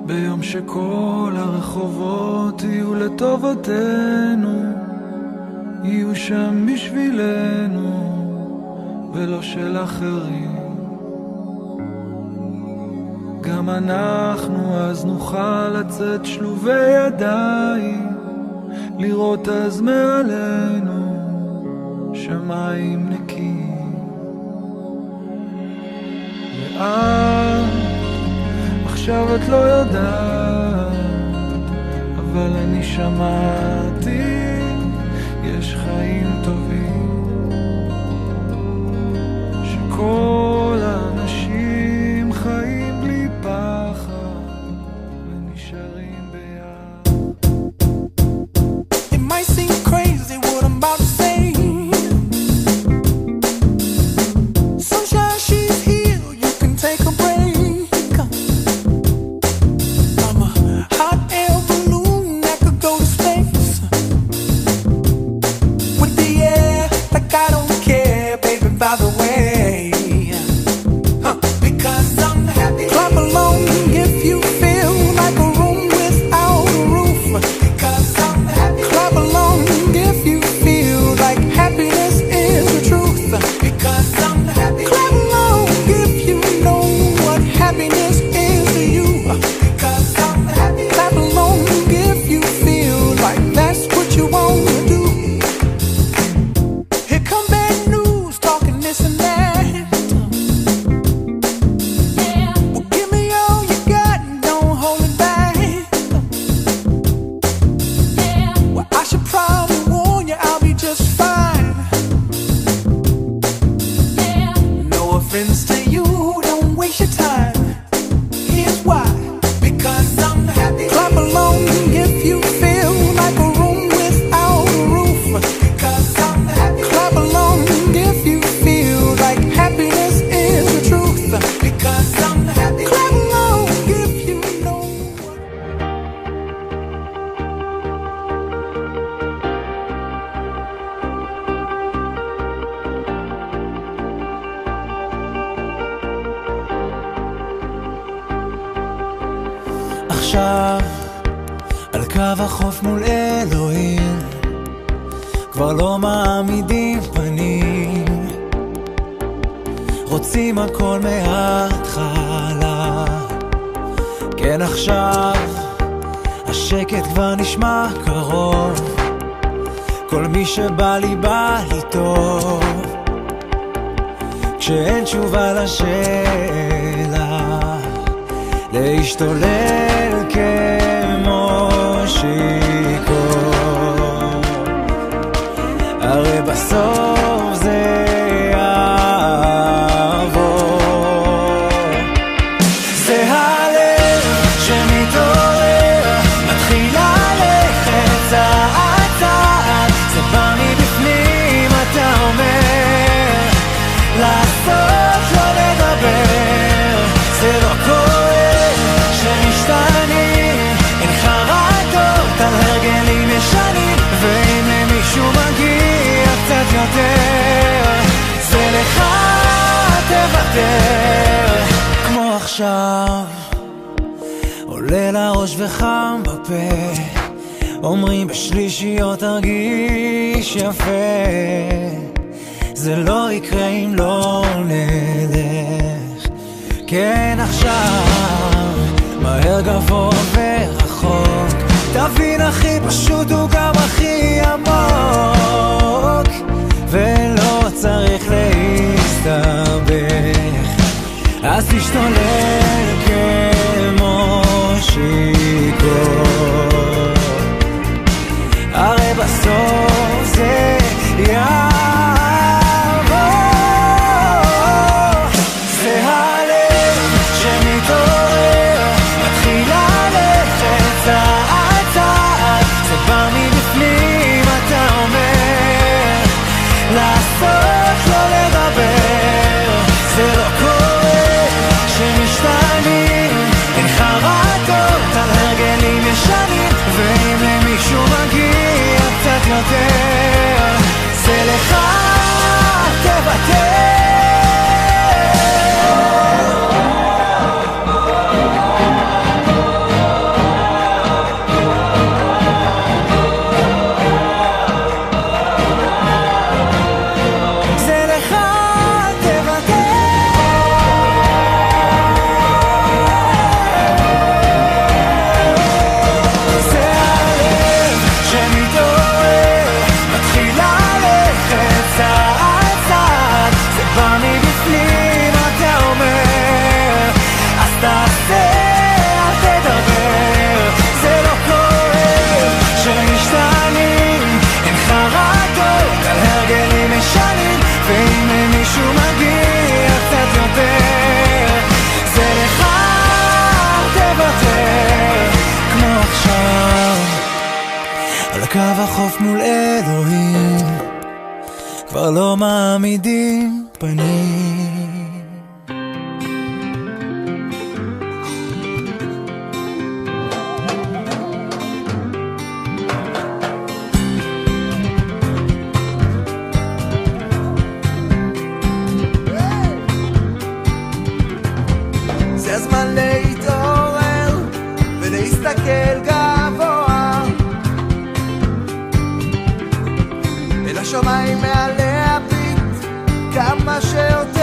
ביום שכל הרחובות יהיו לטובתנו, יהיו שם בשבילנו ולא של אחרים. גם אנחנו אז נוכל לצאת שלובי ידיים, לראות אז מעלינו שמיים נקיים. ואת עכשיו את לא יודעת, אבל אני שמעתי יש חיים טובים, שכל האנשים חיים בלי פחד ונשארים ביד. It might seem crazy what I'm about to say. Sunshine, she's here, you can take a break. I'm a hot air balloon that could go to space, with the air like I don't care, baby, by the way. Because I'm happy. Clap along if you feel like a room without a roof. Because I'm happy. Clap along if you feel like happiness is the truth. Because I'm happy. Clap along if you know what happiness is to you. Because I'm happy. Clap along if you feel like that's what you want to do. Here come bad news talking this and that. Well, give me all you got and don't hold it back. Well, I should probably warn you, I'll be just fine. No offense to you, don't waste your time. Here's why. Because I'm happy. Clap along if you feel like a room without a roof. Because I'm happy. Clap along if you feel like happiness is the truth. Because I'm happy. Clap along if you know. עכשיו על קו החוף מול אלוהים, כבר לא מעמידים פנים, רוצים הכל מההתחלה. כן, עכשיו השקט כבר נשמע קרוב, כל מי שבא לי בא לי טוב, כשאין תשובה לשאלה, להשתולל כמו שיכור, הרי בסוף זה יעבור. זה הלב שמתעורר, מתחיל ללכת צעד צעד, זה בא מבפנים, אתה אומר לעשות לא לדבר, זה לא קורה שמשתנים, אין חרטות על הרגלים ישנים, ואם למישהו מגיע קצת יותר, זה לך תוותר. כמו עכשיו עולה לראש וחם בפה, אומרים בשלישיות תרגיש יפה, זה לא יקרה אם לא נלך. כן, עכשיו מהר גבוה ורחוק, תבין הכי פשוט הוא גם הכי עמוק, ולא צריך להסתבך, אז תשתולל כמו שיכור, הרי בסוף זה יעבור. זה הלב שמתעורר, מתחיל ללכת צעד צעד, זה בא מבפנים, אתה אומר לעשות לא לדבר, זה לא קורה שמשתנים, אין חרטות על הרגלים ישנים, ואם למישהו מגיע קצת יותר, זה לך מעמידים פנים. זה הזמן להתעורר ולהסתכל גבוה אל השמיים מעלה הביט כמה שיותר